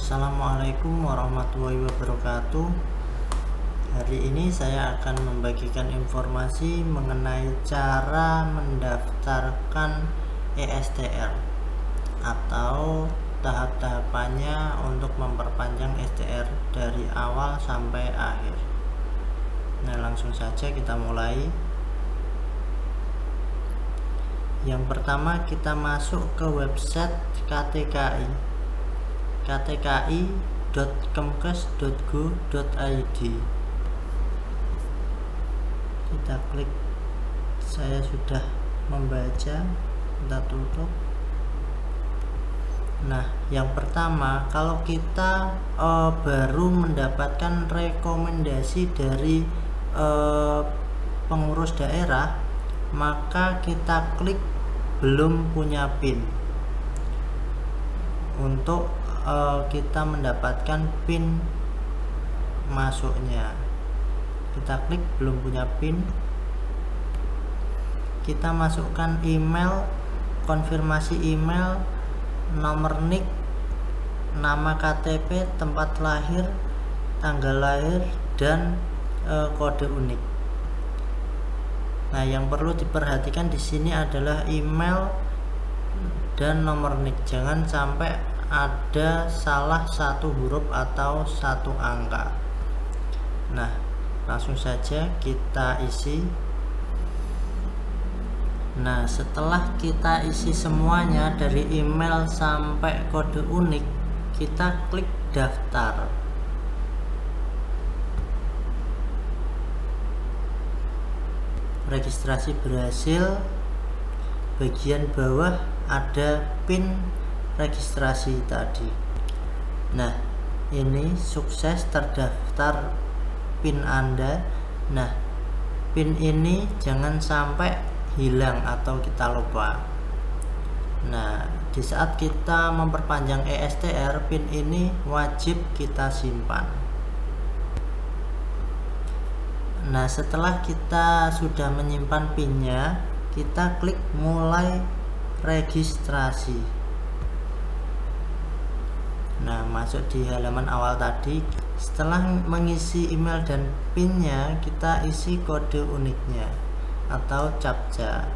Assalamualaikum warahmatullahi wabarakatuh. Hari ini saya akan membagikan informasi mengenai cara mendaftarkan ESTR atau tahap-tahapannya untuk memperpanjang STR dari awal sampai akhir. Nah, langsung saja kita mulai. Yang pertama, kita masuk ke website ktki.kemkes.go.id. Kita klik, saya sudah membaca, kita tutup. Nah, yang pertama, kalau kita baru mendapatkan rekomendasi dari pengurus daerah, maka kita klik belum punya PIN untuk kita mendapatkan PIN masuknya. Kita klik belum punya PIN, kita masukkan email, konfirmasi email, nomor NIK, nama KTP, tempat lahir, tanggal lahir, dan kode unik. Nah, yang perlu diperhatikan di sini adalah email dan nomor NIK. Jangan sampai ada salah satu huruf atau satu angka. Nah, langsung saja kita isi. Nah, setelah kita isi semuanya dari email sampai kode unik, kita klik daftar. Registrasi berhasil. Bagian bawah ada PIN registrasi tadi. Nah, ini sukses terdaftar PIN Anda. Nah, PIN ini jangan sampai hilang atau kita lupa. Nah, di saat kita memperpanjang ESTR, PIN ini wajib kita simpan. Nah, setelah kita sudah menyimpan PIN-nya, kita klik mulai registrasi. Nah, masuk di halaman awal tadi. Setelah mengisi email dan PIN-nya, kita isi kode uniknya atau CAPTCHA.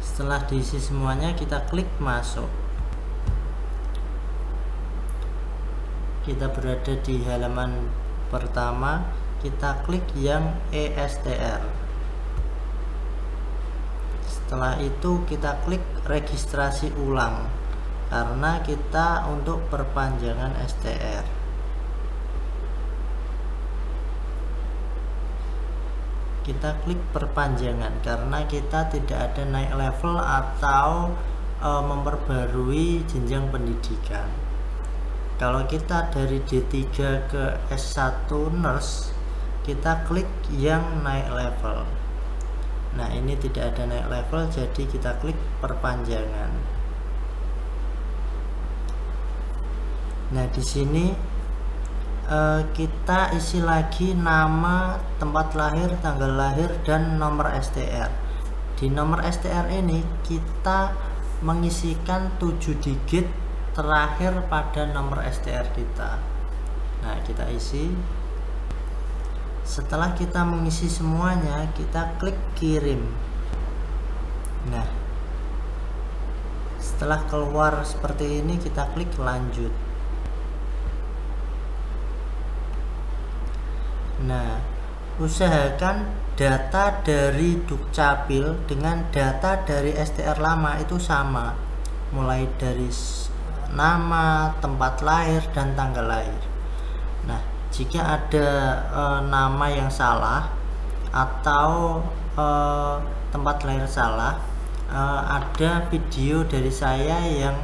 Setelah diisi semuanya, kita klik masuk. Kita berada di halaman pertama, kita klik yang ESTR. Setelah itu kita klik registrasi ulang karena kita untuk perpanjangan STR. Kita klik perpanjangan karena kita tidak ada naik level atau memperbarui jenjang pendidikan. Kalau kita dari D3 ke S1 Nurse, kita klik yang naik level. Nah, ini tidak ada naik level, jadi kita klik perpanjangan. Nah, di sini kita isi lagi nama, tempat lahir, tanggal lahir, dan nomor STR. Di nomor STR ini kita mengisikan 7 digit terakhir pada nomor STR kita. Nah, kita isi. Setelah kita mengisi semuanya, kita klik kirim. Nah, setelah keluar seperti ini, kita klik lanjut. Nah, usahakan data dari Dukcapil dengan data dari STR lama itu sama, mulai dari nama, tempat lahir, dan tanggal lahir. Nah, jika ada nama yang salah atau tempat lahir salah, ada video dari saya yang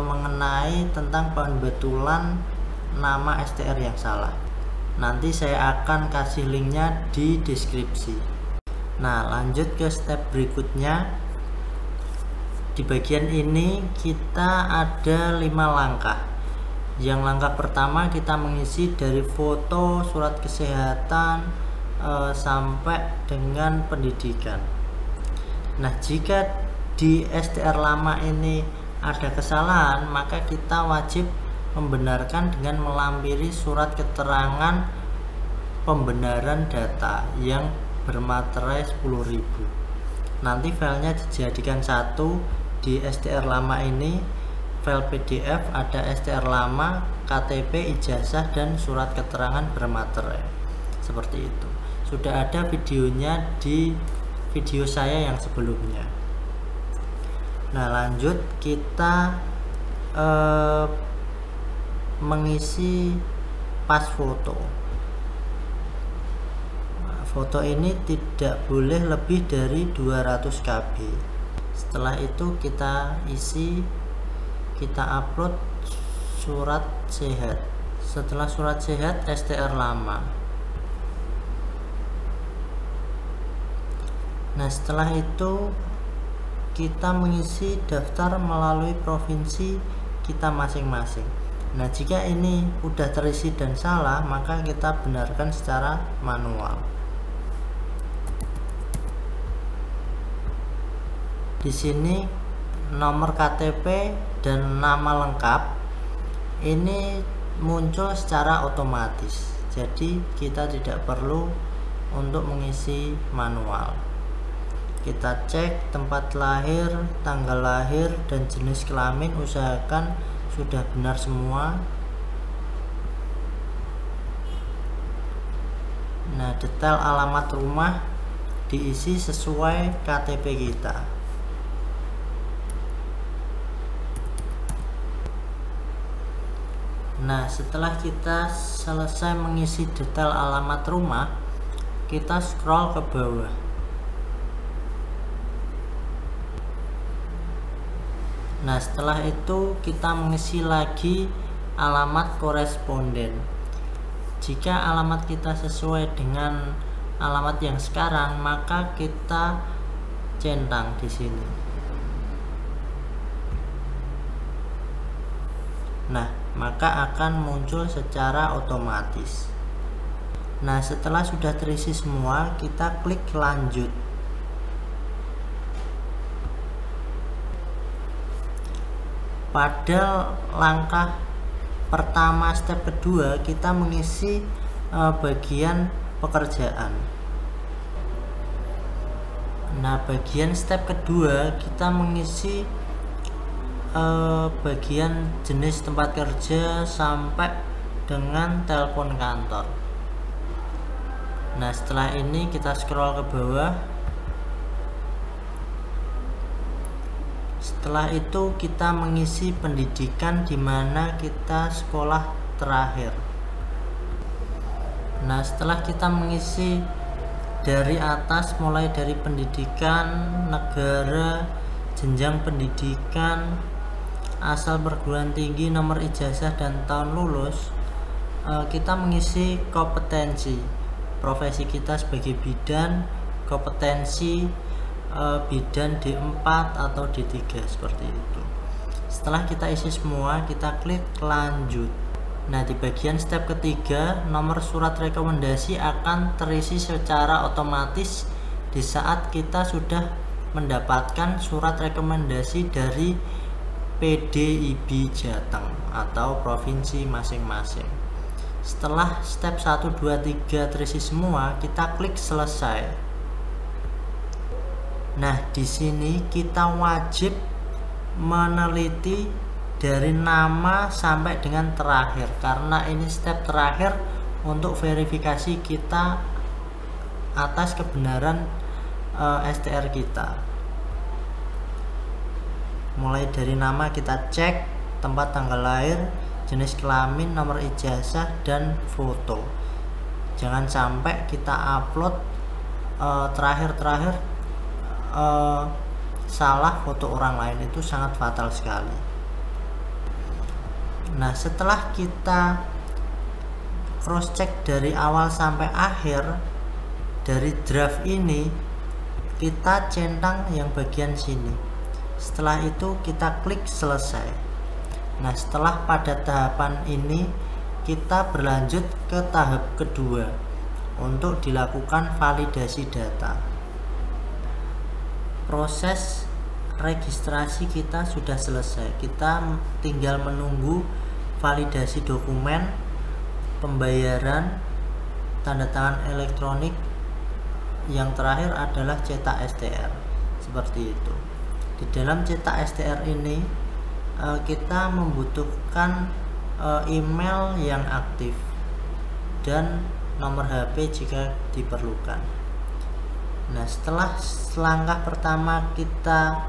mengenai tentang pembetulan nama STR yang salah. Nanti saya akan kasih linknya di deskripsi. Nah, lanjut ke step berikutnya. Di bagian ini kita ada 5 langkah. Yang langkah pertama kita mengisi dari foto, surat kesehatan, sampai dengan pendidikan. Nah, jika di STR lama ini ada kesalahan, maka kita wajib membenarkan dengan melampiri surat keterangan pembenaran data yang bermaterai 10.000. Nanti filenya dijadikan satu. Di STR lama ini file PDF ada STR lama, KTP, ijazah, dan surat keterangan bermaterai. Seperti itu. Sudah ada videonya di video saya yang sebelumnya. Nah, lanjut kita mengisi pas foto. Foto ini tidak boleh lebih dari 200 KB. Setelah itu kita isi, kita upload surat sehat. Setelah surat sehat, STR lama. Nah, setelah itu kita mengisi daftar melalui provinsi kita masing-masing. Nah, jika ini udah terisi dan salah, maka kita benarkan secara manual. Di sini nomor KTP dan nama lengkap ini muncul secara otomatis. Jadi kita tidak perlu untuk mengisi manual. Kita cek tempat lahir, tanggal lahir, dan jenis kelamin, usahakan sudah benar semua. Nah, detail alamat rumah diisi sesuai KTP kita. Nah, setelah kita selesai mengisi detail alamat rumah, kita scroll ke bawah. Nah, setelah itu kita mengisi lagi alamat koresponden. Jika alamat kita sesuai dengan alamat yang sekarang, maka kita centang di sini. Nah, maka akan muncul secara otomatis. Nah, setelah sudah terisi semua, kita klik lanjut. Pada langkah pertama step kedua, kita mengisi bagian pekerjaan. Nah, bagian step kedua kita mengisi bagian jenis tempat kerja sampai dengan telepon kantor. Nah, setelah ini kita scroll ke bawah. Setelah itu kita mengisi pendidikan di mana kita sekolah terakhir. Nah, setelah kita mengisi dari atas mulai dari pendidikan, negara, jenjang pendidikan, asal perguruan tinggi, nomor ijazah, dan tahun lulus, kita mengisi kompetensi profesi kita sebagai bidan, kompetensi bidan D4 atau D3 seperti itu. Setelah kita isi semua, kita klik lanjut. Nah, di bagian step ketiga, nomor surat rekomendasi akan terisi secara otomatis di saat kita sudah mendapatkan surat rekomendasi dari PDIB Jateng atau provinsi masing-masing. Setelah step 1, 2, 3 terisi semua, kita klik selesai. Nah, di sini kita wajib meneliti dari nama sampai dengan terakhir, karena ini step terakhir untuk verifikasi kita atas kebenaran STR kita. Mulai dari nama kita cek, tempat tanggal lahir, jenis kelamin, nomor ijazah, dan foto. Jangan sampai kita upload terakhir salah foto orang lain, itu sangat fatal sekali. Nah, setelah kita cross check dari awal sampai akhir dari draft ini, kita centang yang bagian sini. Setelah itu kita klik selesai. Nah, setelah pada tahapan ini kita berlanjut ke tahap kedua untuk dilakukan validasi data. Proses registrasi kita sudah selesai. Kita tinggal menunggu validasi dokumen, pembayaran, tanda tangan elektronik. Yang terakhir adalah cetak STR. Seperti itu. Di dalam cetak STR ini kita membutuhkan email yang aktif dan nomor HP jika diperlukan. Nah, setelah langkah pertama kita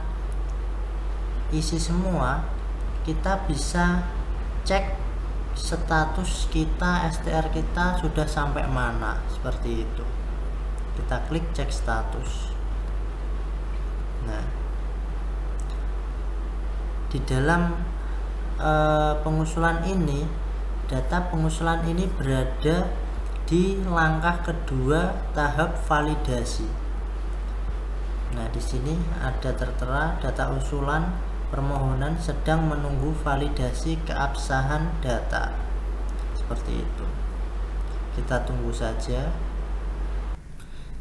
isi semua, kita bisa cek status kita, STR kita sudah sampai mana, seperti itu. Kita klik cek status. Nah, di dalam pengusulan ini, data pengusulan ini berada di langkah kedua tahap validasi. Nah, di sini ada tertera data usulan permohonan sedang menunggu validasi keabsahan data. Seperti itu. Kita tunggu saja.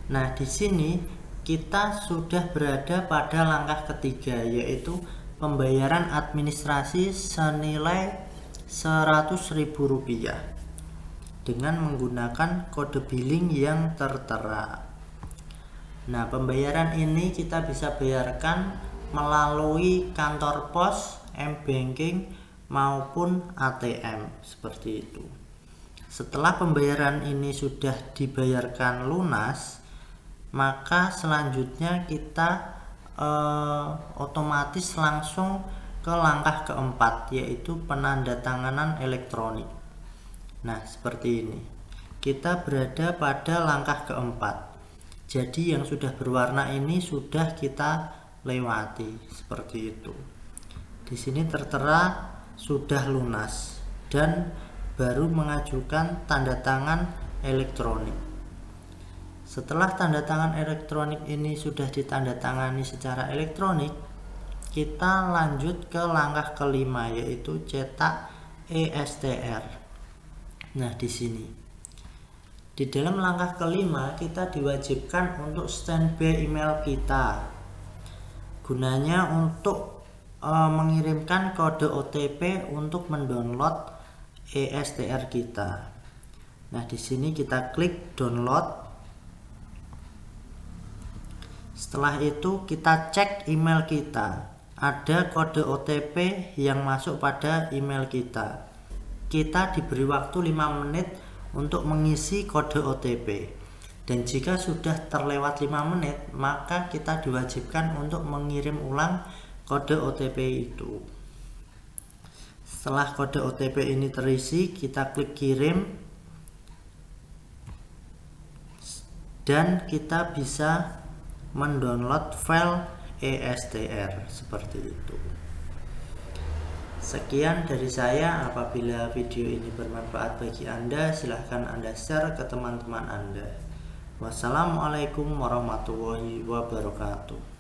Nah, di sini kita sudah berada pada langkah ketiga, yaitu pembayaran administrasi senilai Rp100.000 dengan menggunakan kode billing yang tertera. Nah, pembayaran ini kita bisa bayarkan melalui kantor pos, m-banking maupun ATM, seperti itu. Setelah pembayaran ini sudah dibayarkan lunas, maka selanjutnya kita otomatis langsung ke langkah keempat, yaitu penandatanganan elektronik. Nah, seperti ini. Kita berada pada langkah keempat. Jadi yang sudah berwarna ini sudah kita lewati, seperti itu. Di sini tertera sudah lunas dan baru mengajukan tanda tangan elektronik. Setelah tanda tangan elektronik ini sudah ditandatangani secara elektronik, kita lanjut ke langkah kelima, yaitu cetak ESTR. Nah, di sini. Di dalam langkah kelima kita diwajibkan untuk standby email kita. Gunanya untuk mengirimkan kode OTP untuk mendownload ESTR kita. Nah, di sini kita klik download. Setelah itu kita cek email kita. Ada kode OTP yang masuk pada email kita. Kita diberi waktu 5 menit untuk mengisi kode OTP. Dan jika sudah terlewat 5 menit, maka kita diwajibkan untuk mengirim ulang kode OTP itu. Setelah kode OTP ini terisi, kita klik kirim. Dan kita bisa mendownload file ESTR seperti itu. Sekian dari saya. Apabila video ini bermanfaat bagi Anda, silahkan Anda share ke teman-teman Anda. Wassalamualaikum warahmatullahi wabarakatuh.